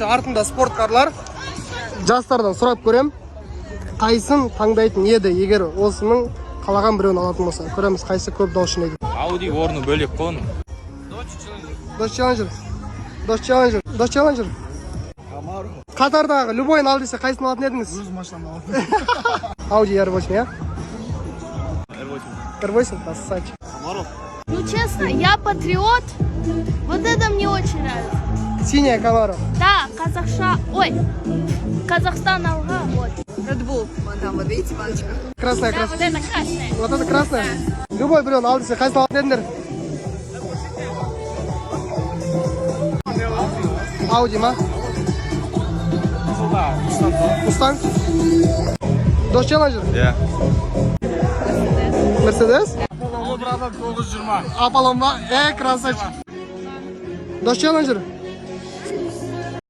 Артында спорткарлар. Жастардан сұрап көрем. Қайсын таңдайтын еді, егер осының қалаған біреуін алатын болса. Көреміз қайсы көп дауыс жинайды. Audi орны бөлек қой. Dodge Challenger. Қатардағы любойын ал десе қайсын алатын едіңіз? Өз машинамды алдым. Audi R8, я? R8. R8, красавчик. Ну честно, я патриот. Вот это мне очень нравится. Синяя Camaro. Да, Казахстан алга, вот. Red Bull. Вон там, вот видите, баночка. Красная. Вот это красное. Вот это красная. Любой біреуін ал десе қайсын алатын едіңдер? Audi ма? Mustang? Dodge Challenger? Иә. Mercedes? Brother 920. Apollon ба? Красавчик. Dodge Challenger?